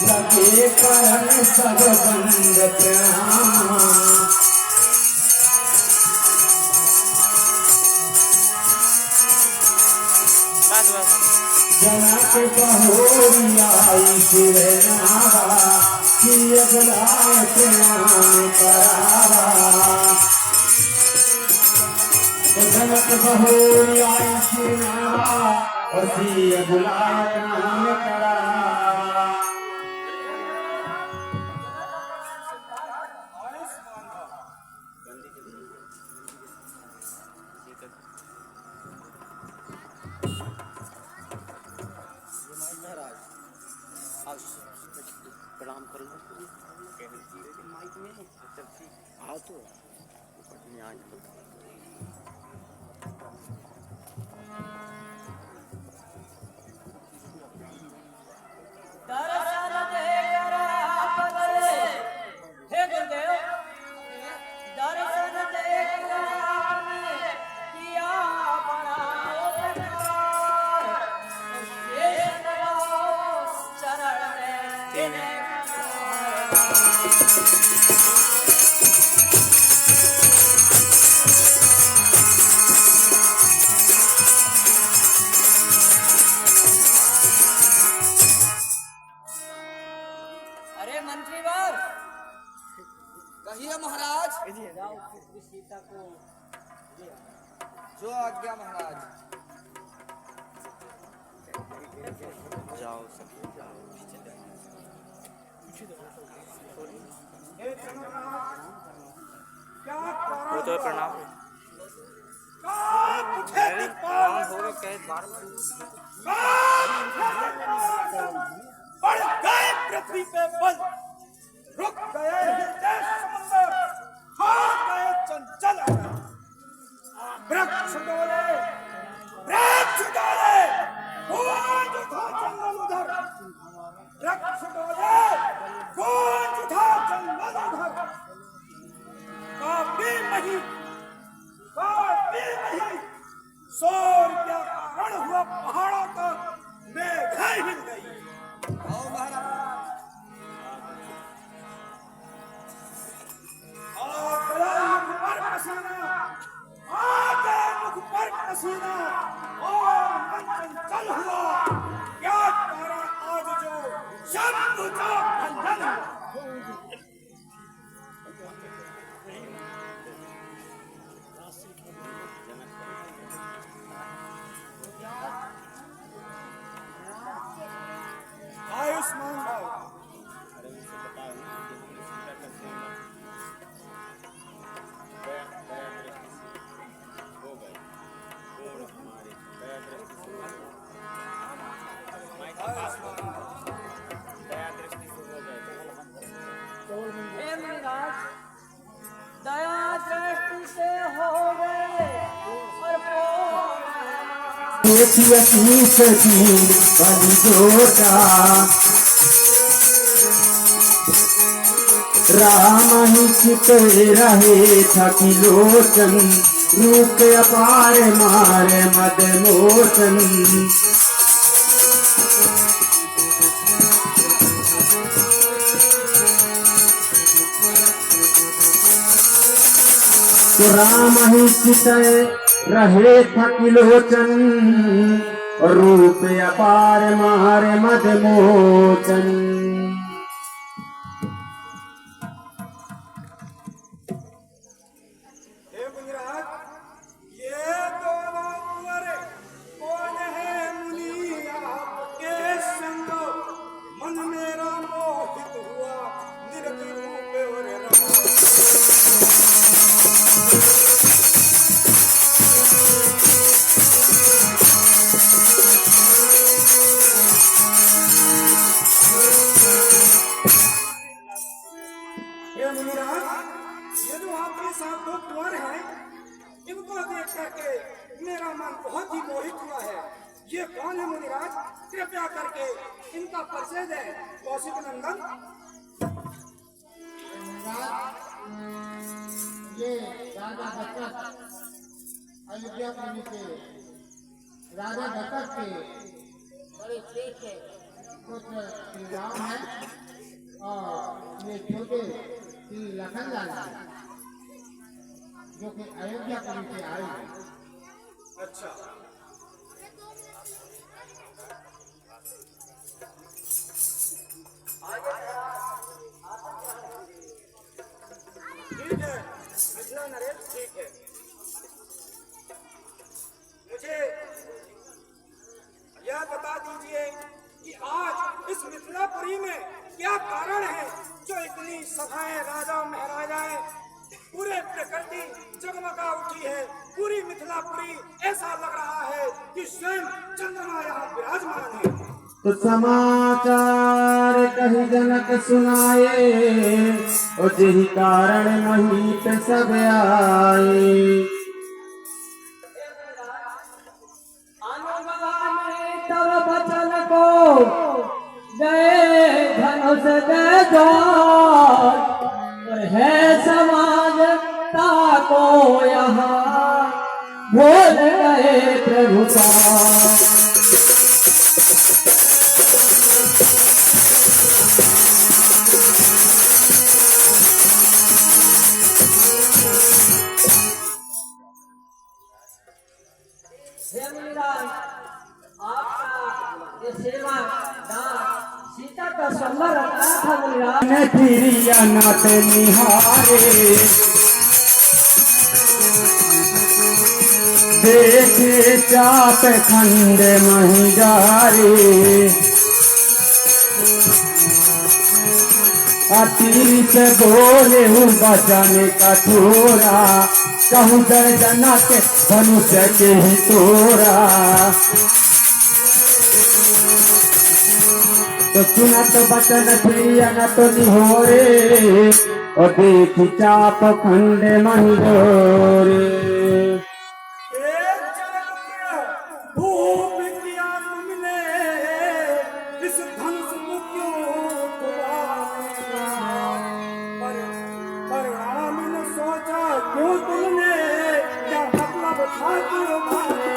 लगे करण सब बंद प्रणाम जनक बहोरी आई शिवनावा किय बुलाए प्रणाम करावा जनक बहोरी आई शिवनावा और किय बुलाए प्रणाम करावा। प्रणाम कर लो माइक में हाँ तो कहिए महाराज। सीता को जो आज्ञा महाराज। जाओ वो तो प्रणाम हो गए बार बढ़ गए पृथ्वी पे बल, रुक गए समंदर, खा गए चंचल वृक्ष डोले, गूंज उठा जंगल उधर, वृक्ष डोले, गूंज उठा जंगल उधर। काफी नहीं शोर क्या कारण हुआ पहाड़ों तक मेघें हिल गई। आओ महाराज। मुख पर पसीना और मन चंचल हुआ। क्या कारण आज जो शब्द का बंधन। आयुष्मान भाव। दया दृष्टि से हो गए राम ही चित रहे थकी लोचन, रूप अपार मारे मद मोचन। तो राम ही चित रहे थकी लोचन, रूप अपार मारे मद मोचन। हे मुनिराज, देख करके मेरा मन बहुत ही मोहित हुआ है। ये कौन है मुनिराज? कृपया करके इनका परिचय दें। कौशिक नंदन, ये राजा दशरथ अयोध्यापुरी के राजा दशरथ के बड़े श्रेष्ठ पुत्र श्री राम है और ये छोटे श्री लखनलाल है जो कि अयोध्यापुरी से आए हैं। अच्छा, ठीक है मिथिला नरेश, ठीक है। मुझे यह बता दीजिए कि आज इस मिथिलापुरी में क्या कारण है जो इतनी सभाएं, राजा महाराजाएं, पूरे प्रकृति जगमगा उठी है। पूरी मिथिलापुरी ऐसा लग रहा है कि स्वयं चंद्रमा यहाँ विराजमान है। तो समाचार कही जनक सुनाए और यही कारण महीप सब आए। अनुगामी तब बचन को गए धनुष दे द्वार और है समाजता को यहाँ भूल गए प्रभु का। आपका ये सेवा दान सीता का संबर रखा था मुनिराज। फिरिया नाथ निहारे देखे चाप खंड महिजारे अतीत बोले हूँ बचन कठोरा कहूँ दर्जना के धनुष के ही तोरा। तो सुनत बचन प्रिय न तो निहोरे और देखी चाप खंड महिजोरे। इस धनुष को क्यों परिणाम न सोचा क्यों तुमने? क्या मतलब था तुम्हारे?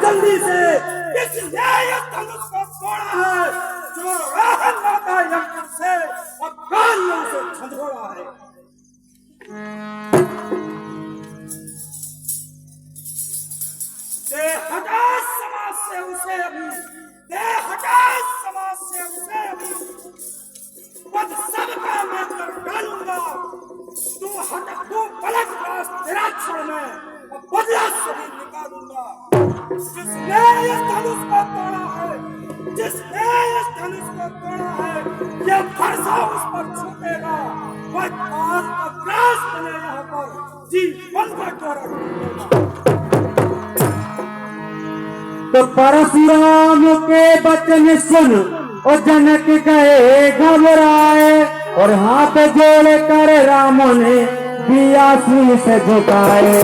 जल्दी से किसने ये धनुष को तोड़ा है जो राहत माता यज्ञ से और कान्यों से झंझोड़ा है? दे हटा समाज से उसे अभी, दे हटा समाज से उसे अभी, पद सबका मैं कर डालूंगा। तू हटा, तू पलट पास तेरा क्षण में और बदला सभी निकालूंगा। जिसने इस धनुष को तोड़ा है, जिसने इस धनुष को तोड़ा है, यह फरसा उस पर छूटेगा। वह काल का ग्रास बने यहाँ पर जीवन का डोरा टूटेगा। तो परशुराम के वचन सुन और जनक गए घबराए और हाथ जोड़ कर राम ने दिया शीश झुकाए।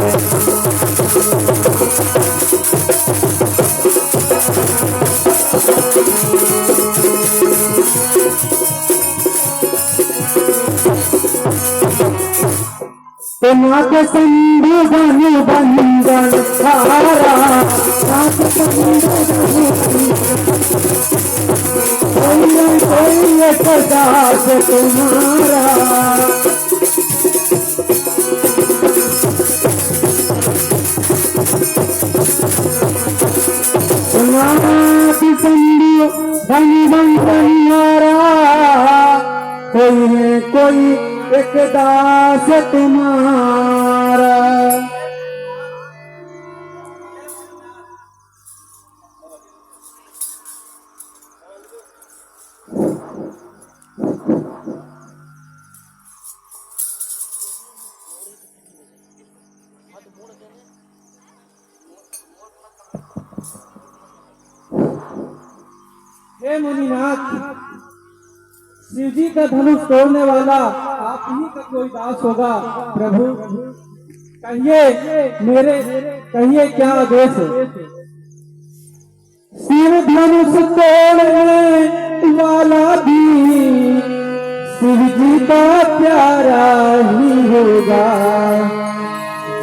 तो नाथ संधु बनु बंदन हारा, नाथ संधु कोई प्रकाश तुम्हारा। नाथ संधु बनु बंदन हारा, कोई एक दास तुम्हारा। हे मुनिनाथ, शिव जी का धनुष तोड़ने वाला आप ही का कोई दास होगा। प्रभु कहिए क्या आदेश है? शिव धनुष तोड़ने वाला भी शिव जी का प्यारा ही होगा।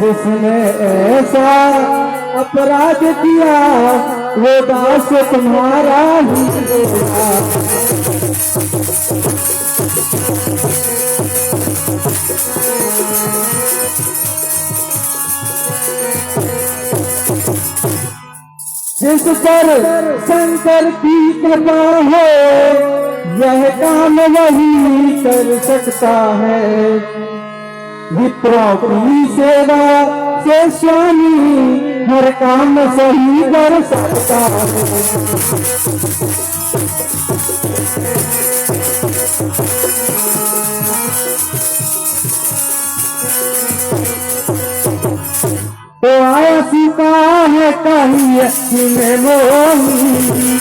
जिसने ऐसा अपराध किया वो दास तुम्हारा ही होगा। जिस पर शंकर की कृपा हो यह काम वही कर सकता है। विप्रों की सेवा से स्वामी हर काम सही कर सकता है। तो आया सीता है कहीं अच्छी में मोही,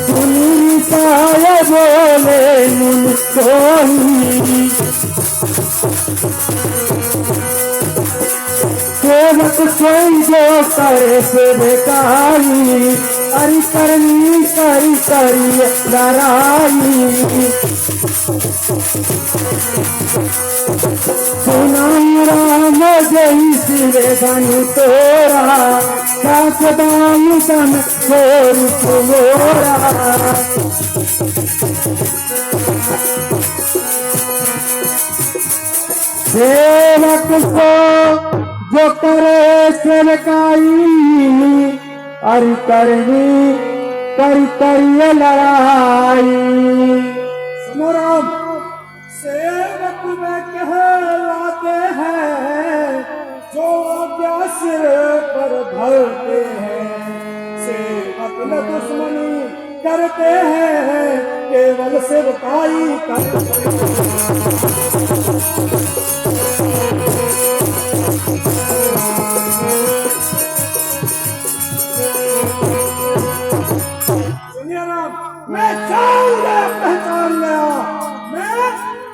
सुनी साया बोले मुन सोही। सेवक सोई जो करे से बेकारी, अरि करनी करी लड़ाई। सुनाई राम जय सिरे धनु तोरा, सास दाई तन छोर मोरा। सेवक को जो करे सेवकाई, अरि करनी करी लड़ाई। सुनो राम, सेवक में कहलाते हैं जो आज्ञा सिर पर धरते हैं। सेवक न दुश्मनी करते हैं, केवल सेवकाई करते सुनिए राम, मैं जान गया, पहचान गया, मैं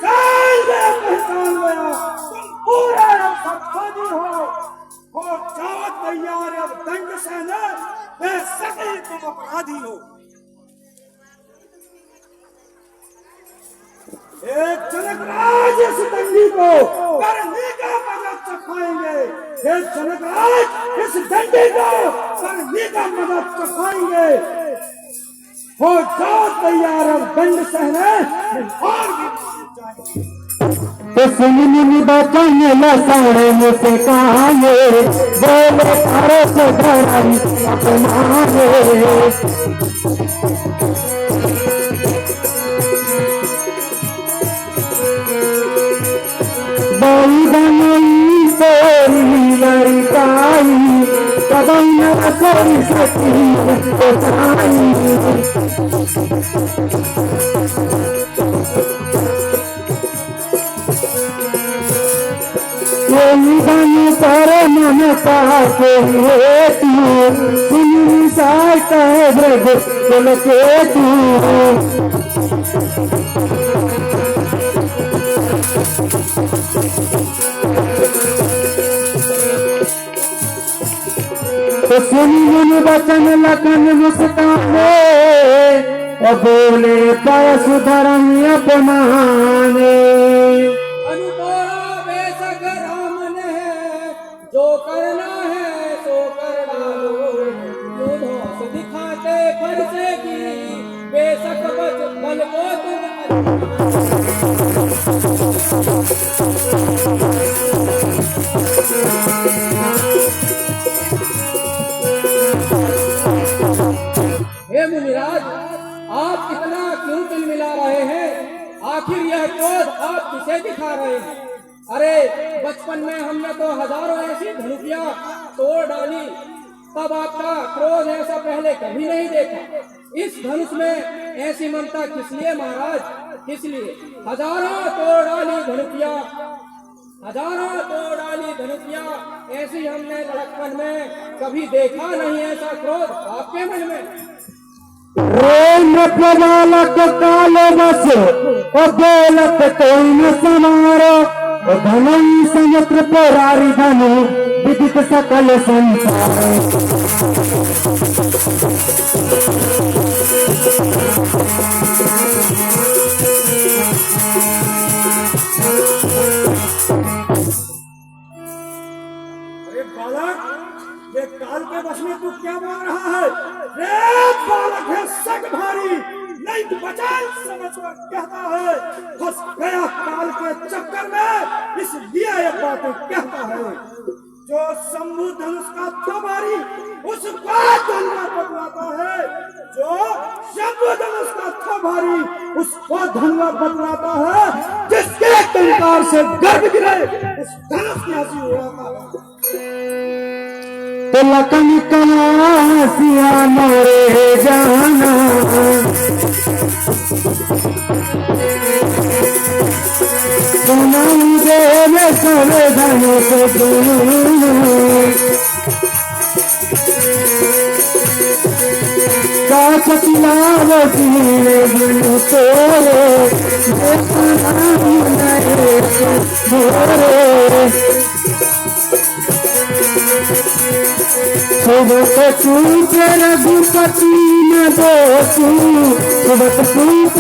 जान गया, पहचान गया। तुम पूरा अपराधी हो जाओ तैयार अब दंड सहने, मैं सभी तुम अपराधी हो। एक जनकराज इस दंडी को करने का मदद चखाएंगे। एक जनकराज इस दंडी को करने का मदद चखाएंगे। हो जाओ तैयार अब दंड सहने, और भी जाएंगे। तो सुन बचन लसाड़े मुझसे कहांगे, बोले तारे से धराई अपनाए। बड़ी बनई तेरी लड़काई, कदम न कोई सकी बताई। कोई बन पर ममता के हेतु, सुनी सार कहे भ्रग कुल केतु। तो सुनी वचन लखन मुस्काने, और बोले पयस धर्म अपनाने। जो करना है सो कर डालो, दोष दिखाते फरसे की, बेशक बल को हे मुनिराज, आप इतना क्यों तिलमिला रहे हैं? आखिर यह क्रोध आप किसे दिखा रहे हैं? अरे बचपन में हमने तो हजारों ऐसी धनुकियां तोड़ डाली, तब आपका क्रोध ऐसा पहले कभी नहीं देखा। इस धनुष में ऐसी ममता किस लिए महाराज, किस लिए? हजारों तोड़ डाली धनुकियां, हजारों दो डाली धनुषिया, ऐसी हमने लड़कपन में कभी देखा नहीं ऐसा क्रोध आपके मन में। रेंद्र प्रबालक कालो बस और दौलत कोई न समारो और धनम समुद्र पुरारी धनु विदित सकल संसार। अरे बालक, ये काल के वश में तू क्या बोल रहा है? रे बालक है सग भारी, नहीं बचाल समझ कर कहता है, फंस गया काल के चक्कर में, इसलिए ये बातें कहता है। जो शंभु धनुष का था भारी, उसका धनुआ बतलाता है। जो शंभु धनुष का था भारी, उसका धनुआ बतलाता है। जिसके टंकार से गर्भ गिरे, उस धनुष की हंसी उड़ाता है। तो लखन कलासिया मोरे जाना सुनाई दे में सवे धनुष काचतिलावती गुरु तोरे सुबह चूप रघुपति न दोषू सुबह चूप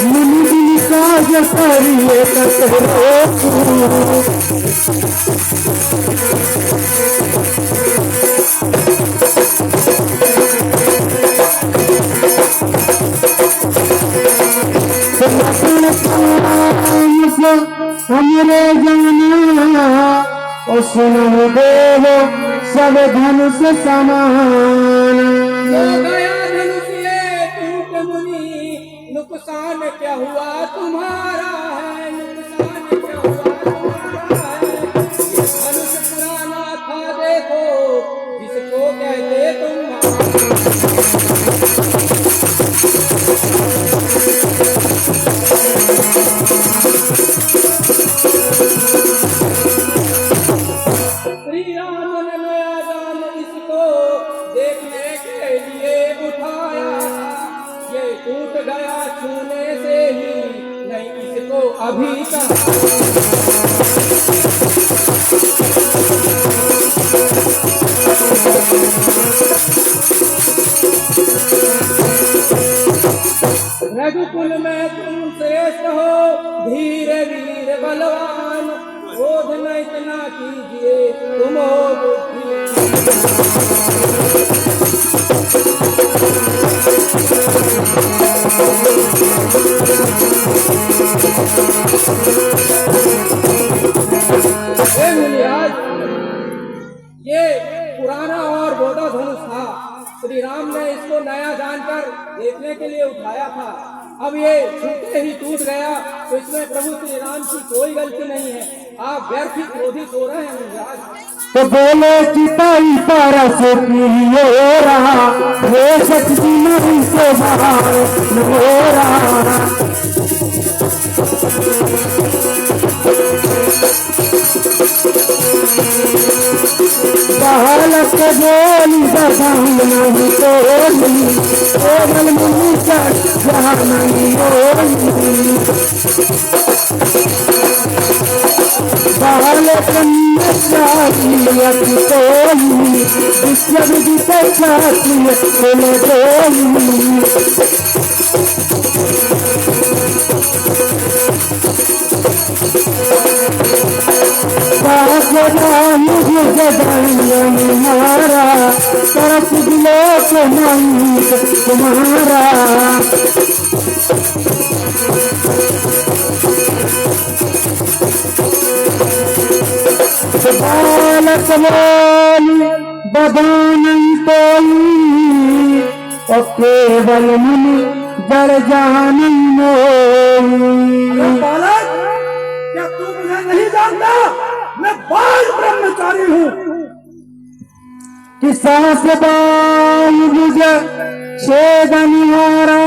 मुनि दिन काज करिए हमरे जाना और सुनो देव सब धनुष समान। गया धनुषिए टूट मुनि, नुकसान क्या हुआ तुम्हारा है, नुकसान क्या हुआ तुम्हारा है। ये धनुष पुराना था देखो, जिसको कहते तुम श्री राम ने नया जान इसको देखने के लिए उठाया, ये टूट गया छूने से ही, नहीं इसको अभी तक रघुकुल में तुम श्रेष्ठ हो, धीर वीर बलवान, क्रोध न इतना कीजिए, तुम हो बुद्धिमान। हे मुनिराज, ये पुराना और बोधा धनुष था, श्री राम ने इसको नया जानकर देखने के लिए उठाया था। अब ये छूटे ही टूट गया, तो इसमें प्रभु श्री राम की कोई गलती नहीं है। आप व्यर्थ ही क्रोधित हो रहे हैं मुनिराज। तो बोले चिताई परस पियोरा हे शक्ति नहीं से बाहर नोरा। बालक बोली बधाई नहीं तोली, केवल मुनि जहाँ नहीं होली। बालक नचाती तोली, विश्व विदित चाती बोले बोली। मारा तरफ दिलो को नहीं तुम्हारा। बालक बोली बदान तोली, और केवल मुनि जड़ जान मोई। बालक, क्या तू मुझे नहीं जानता? मैं बाल ब्रह्मचारी हूँ। कि सास बाई मुझे छेद निहारा,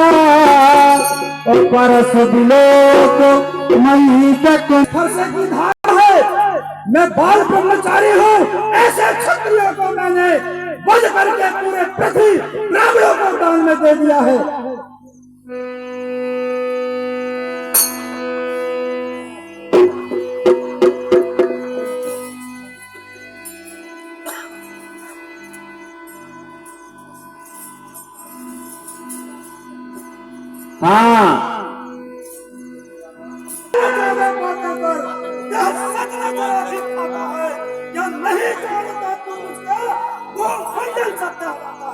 और परस दिलो को नहीं तक फरसे की धार है, मैं बाल ब्रह्मचारी हूँ। ऐसे क्षत्रियों को मैंने वध करके पूरे पृथ्वी ब्राह्मणों को दान में दे दिया है। हाँ या नहीं जानता तू मुझका, वो फंजल सकता है।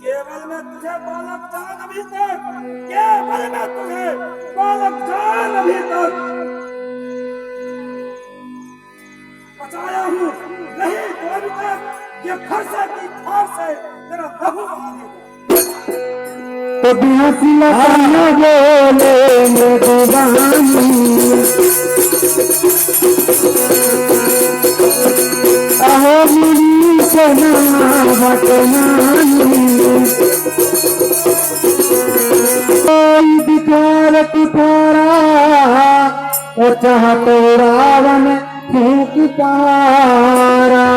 केवल मैं तुझे बालक जान अभी तक, केवल मैं तुझे बालक जान अभी तक बचाया हूँ। नहीं तो अभी तक ये फरसे की धार से तेरा लहू बहा देगा। तो बिहासी लखाना बोले में दीवानी, अहो मुनी से ना बटनानी, कोई विचार तुठारा वो चाहतो रावण फूक पारा।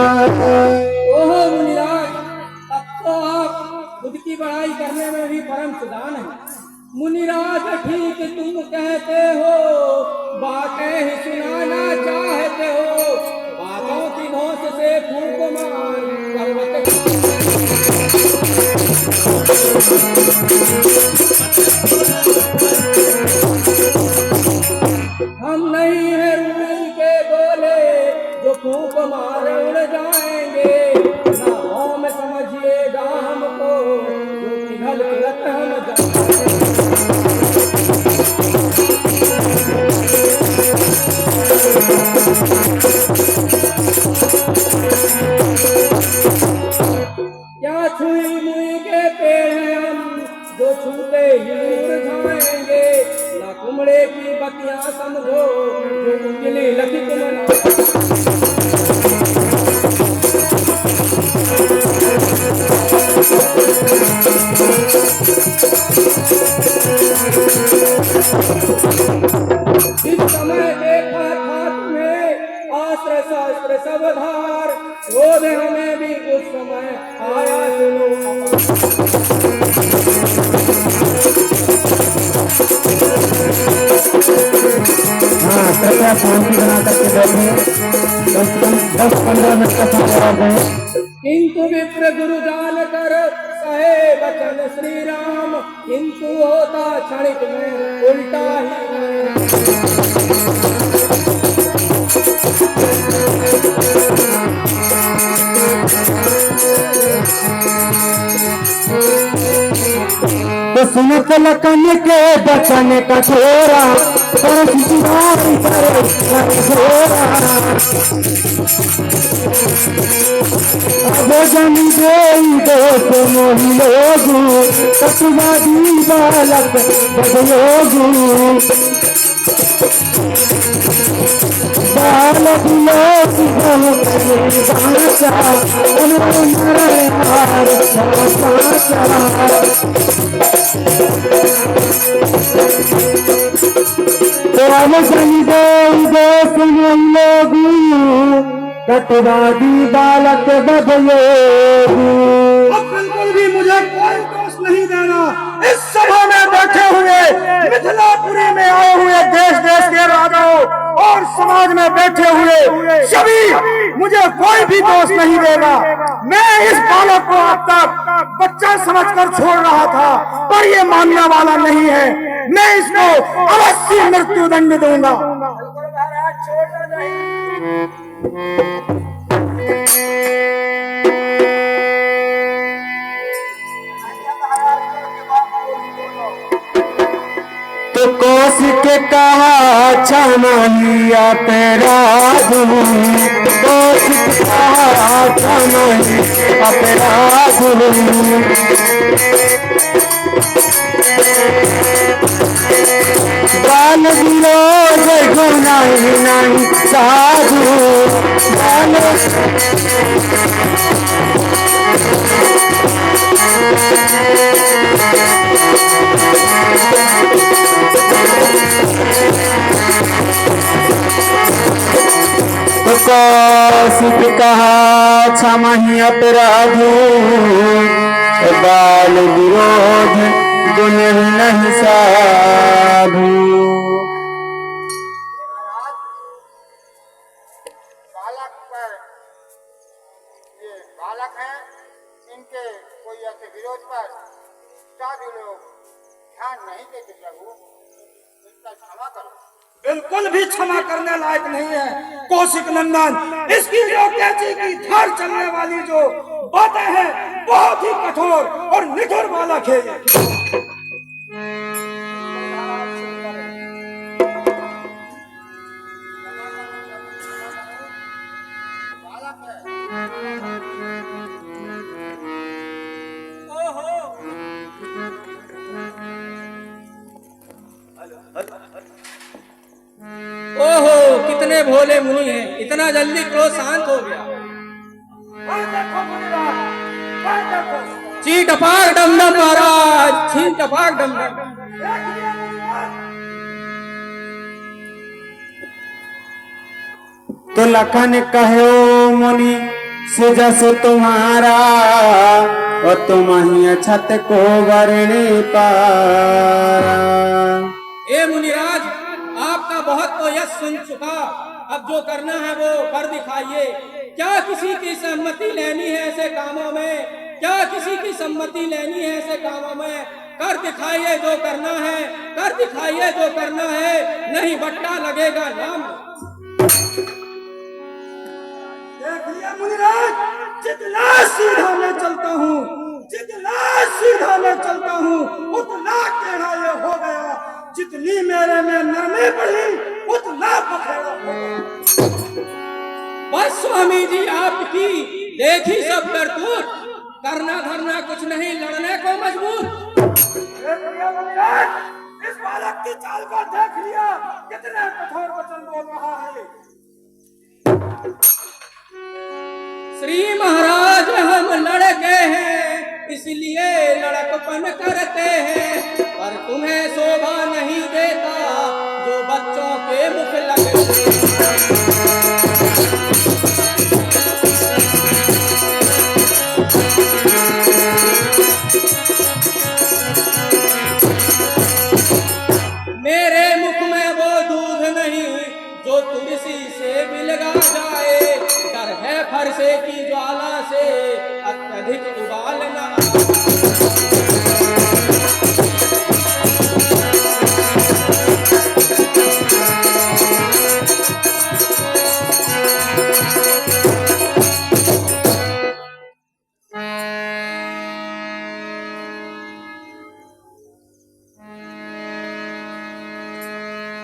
ओहो मुनिराज, अब तो आप खुद की बड़ाई करने में भी परम सुजान है। मुनिराज ठीक तुम कहते हो, बातें ही सुनाना चाहते हो। बातों की धौंस से फूंक मार पर्वत हम नहीं है रुई के गोले जो फूंक मार उड़ जाएंगे। नाहों में समझिएगा हमको जो पिघल तुरंत हम जाएंगे। क्या छुई मुई के पेड़ हैं हम जो छूते ही मुरझाएंगे। ना कुमड़े की बतियां समझो जो उंगली लगी तुम इस समय देखा था तुम्हें आश्रय शास्त्र सब धार। क्रोध हमें भी उस समय आया हाँ कृपया शांति बना करके बैठे। 10-15 मिनट का समय और दें। किंतु विप्र गुरु जान कर कहे वचन श्री राम, किंतु होता क्षणिक में उल्टा ही। तो सुनत लखन के बचन कठोरा, पर सिवाई करे कठोरा। भोजन देई दोस्त मोहि लोगु, कटुवादी बालक बदलोगु। बालक लोग बाचा, हार दोस्त मोहि लोगु, कटवादी बालक बदलोगु। अब बिल्कुल भी मुझे कोई दोष नहीं देना। इस सभा में बैठे हुए मिथिलापुरी में आए हुए देश देश के राजाओं और समाज में बैठे हुए सभी मुझे कोई भी दोष नहीं देगा। मैं इस बालक को अब तक बच्चा समझकर छोड़ रहा था, पर ये मानने वाला नहीं है। मैं इसको अवश्य मृत्यु दंड दूंगा। तो कोस के कहा क्षमा लिया तेरा गुरु, कोस के कहा क्षमा लिया तेरा गुरु। बाल विरोध गुना ही नहीं साधु, बाल सिद्ध कहा क्षमाही अपराधी, बाल विरोध गुण नहीं साधु। बालक पर ये बालक हैं, इनके कोई ऐसे विरोध पर साधु लोग ध्यान नहीं देते प्रभु, इसका क्षमा करो। बिल्कुल भी क्षमा करने लायक नहीं है कौशिक नंदन। इसकी जो कैची की धार चलने वाली जो बातें हैं बहुत ही कठोर और निठुर बालक है ये। ओहो, कितने भोले मुनि हैं, इतना जल्दी क्रोध शांत हो गया। ची टपाक डम डम महाराज, छी टपाक डम डम। तो लखन कहो मुनि से जस तुम्हारा, और तुम ही छत को वरने पारा। ए मुनिराज, आपका बहुत तो यश सुन चुका, अब जो करना है वो कर दिखाइए। क्या किसी की सम्मति लेनी है ऐसे कामों में? क्या किसी की सम्मति लेनी है ऐसे कामों में? कर दिखाइए जो करना है, कर दिखाइए जो करना है, नहीं बट्टा लगेगा नाम। देख लिया मुनिराज, जितना सीधा मैं चलता हूँ, जितना सीधा मैं चलता हूँ उतना टेढ़ा ये हो गया। जितनी मेरे में नरमी बढ़ी उतना पखेड़ा हो गया। बस स्वामी जी आपकी देखी सब करतूत, करना धरना कुछ नहीं, लड़ने को मजबूर। देख लिया मुनिराज, इस बालक की चाल को देख लिया, कितने कठोर वचन बोल रहा है। श्री महाराज हम लड़के हैं इसलिए लड़कपन करते हैं, पर तुम्हें शोभा नहीं देता जो बच्चों के मुख लगते हैं। मेरे मुख में वो दूध नहीं जो तुलसी से बिलगा जाए, डर है फरसे की ज्वाला से अत्यधिक उबाल न आए।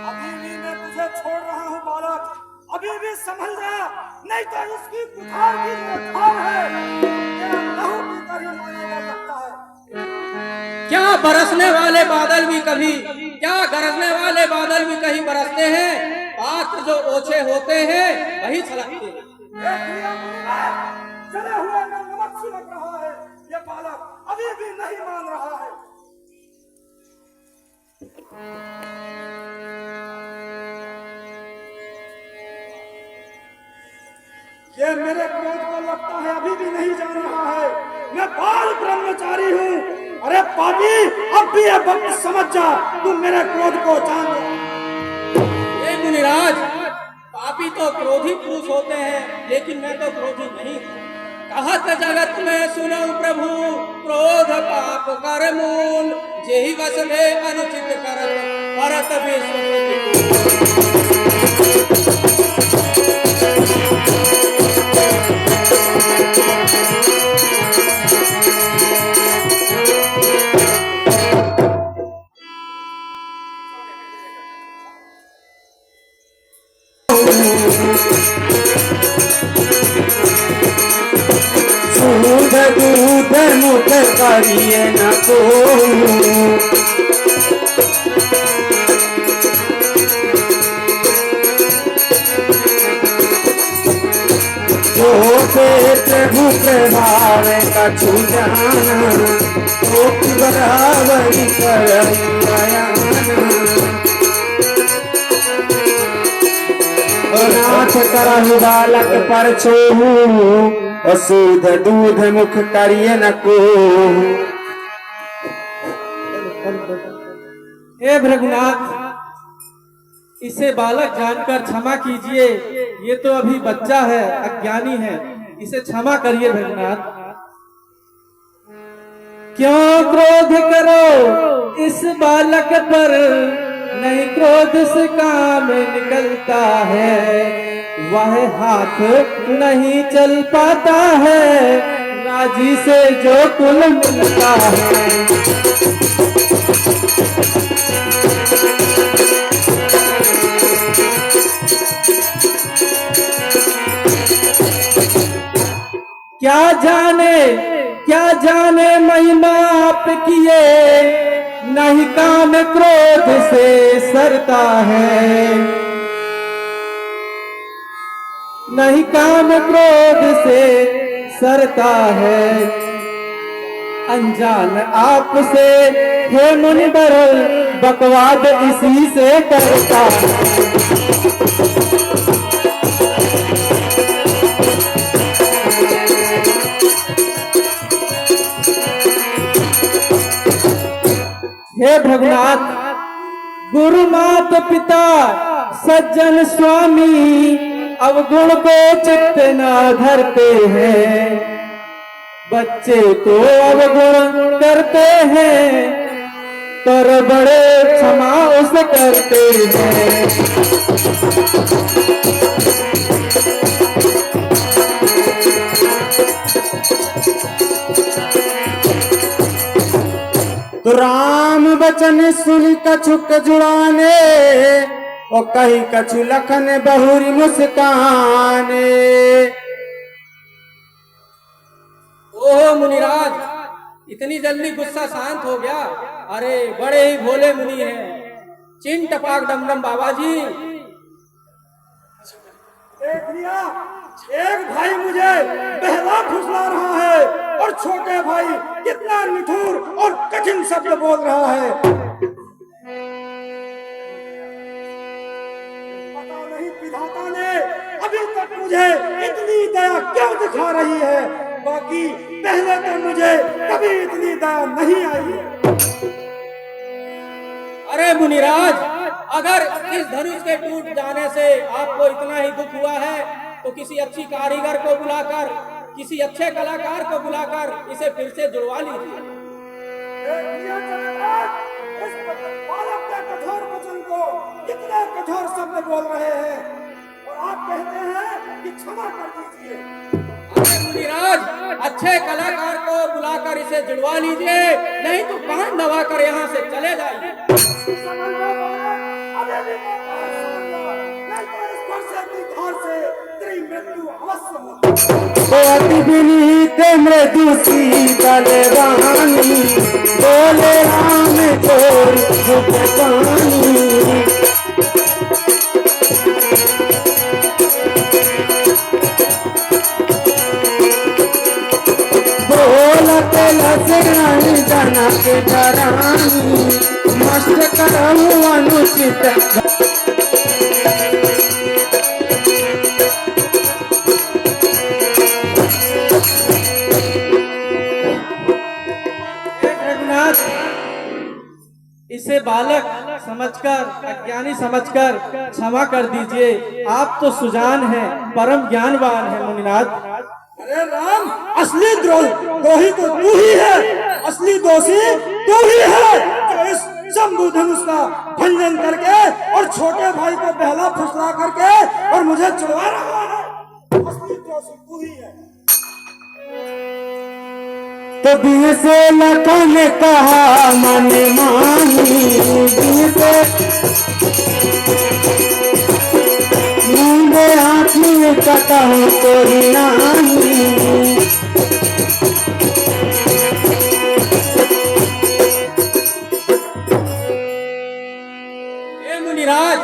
अभी भी मैं तुझे छोड़ रहा हूँ बालक, अभी भी संभल जा, नहीं तो इसकी कुठार की जो धार है तेरा लहू पीकर ही माना जा सकता है। क्या बरसने वाले बादल भी कभी, क्या गरजने वाले बादल भी कहीं बरसते हैं? पात्र जो ओछे होते हैं वही छलकते हैं। देख लिया मुनिराज, जले हुए में नमक छिड़क रहा है ये बालक, अभी भी नहीं मान रहा है। ये मेरे क्रोध को लगता है अभी भी नहीं जान रहा है। मैं बाल ब्रह्मचारी हूँ। अरे पापी, अब भी ये वक्त समझ जा, तू मेरे क्रोध को जान जा। ये मुनिराज, पापी तो क्रोधी पुरुष होते हैं, लेकिन मैं तो क्रोधी नहीं हूँ। कहत जगत में सुनो प्रभु, क्रोध पाप कर मूल, जेहि वश में अनुचित करत परत विश्व प्रतिकूल। दूध दूध मुख करिए न को, जो प्रभु प्रभाव कछु जाना, तो बराबरी कर नाथ करहु बालक पर छोहू और सूध दूध मुख करिए न को। हे भृगुनाथ, इसे बालक जानकर क्षमा कीजिए। ये तो अभी बच्चा है, अज्ञानी है, इसे क्षमा करिए भृगुनाथ। क्यों क्रोध करो इस बालक पर, नहीं क्रोध से काम निकलता है। वह हाथ नहीं चल पाता है, राजी से जो कुल मिलता है। क्या जाने महिमा आप किए, नहीं काम क्रोध से सरता है। नहीं काम क्रोध से सरता है। अनजान आपसे हे मुनिवर, बकवाद इसी से करता है। हे भगनाथ, गुरु मात पिता सज्जन स्वामी, अवगुण को चित्त न धरते हैं। बच्चे तो अवगुण करते हैं, कर बड़े क्षमा उस करते हैं। तो राम बचन सुन कछुक जुड़ाने, और कही कछु लखन बहुरी मुस्काने। ओह मुनिराज, इतनी जल्दी गुस्सा शांत हो गया? अरे बड़े ही भोले मुनि हैं। चिन टपाक डमडम बाबा जी। देख लिया, एक भाई मुझे बहला फुसला रहा है और छोटे भाई कितना निठुर और कठिन शब्द बोल रहा है। पता नहीं विधाता ने अभी तक मुझे इतनी दया क्यों दिखा रही है, बाकी पहले तो मुझे कभी इतनी दया नहीं आई है। अरे मुनिराज, अगर इस धनुष के टूट जाने से आपको इतना ही दुख हुआ है तो किसी अच्छी कारीगर को बुलाकर, किसी अच्छे कलाकार को बुलाकर इसे फिर से जुड़वा लीजिए। उस बालक के कठोर वचन को कितने कठोर शब्द बोल रहे हैं और आप कहते हैं कि क्षमा कर दीजिए। अरे मुनिराज, अच्छे कलाकार को बुलाकर इसे जुड़वा लीजिए, नहीं तो कान दबाकर यहाँ से चले जाइए। अति विनीत मृदु शीतल वाणी, बोले राम चोर मुख पानी। बोलत लसरानी जनक धरानी, मस्त करहु अनुचित। इसे बालक समझकर, अज्ञानी समझकर क्षमा कर दीजिए। आप तो सुजान हैं, परम ज्ञानवान हैं मुनिनाथ। अरे राम, असली द्रोही तो तू ही है, असली दोषी तू ही है जो इस शंभु धनुष का भंजन करके और छोटे भाई को बहला फुसला करके और मुझे छुड़वा रहा है। असली दोषी तू ही है। तो बिन से लखन कहा मन मानी, बिन से मुंडे हाथी कटहु कोई नानी। हे मुनिराज,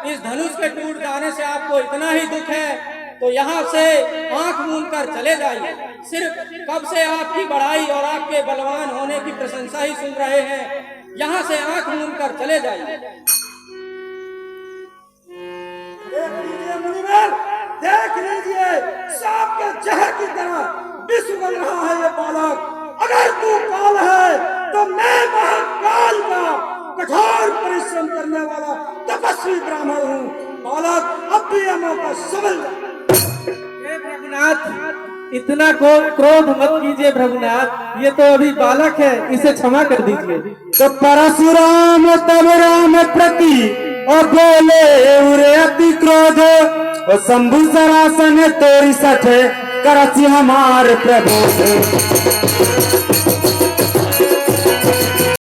इस धनुष के टूट जाने से आपको इतना ही दुख है तो यहाँ से आंख मूंद कर चले जाइए। सिर्फ कब से आपकी बड़ाई और आपके बलवान होने की प्रशंसा ही सुन रहे हैं। यहाँ से आंख मूंद कर चले जाइए। देख लीजिए मुनिवर, देख लीजिए, सांप के जहर की तरह विष उगल रहा है ये बालक। अगर तू काल है तो मैं महाकाल का कठोर परिश्रम करने वाला तपस्वी ब्राह्मण हूँ। बालक, अब भी ये मौका समझ ले। हे प्रभुनाथ, इतना क्रोध मत कीजिए प्रभुनाथ, ये तो अभी बालक है, इसे क्षमा कर दीजिए। तो परशुराम तब राम प्रति और बोले उरे अति क्रोध, और शंभु सरासन तोरी सठ करछि हमार प्रभु।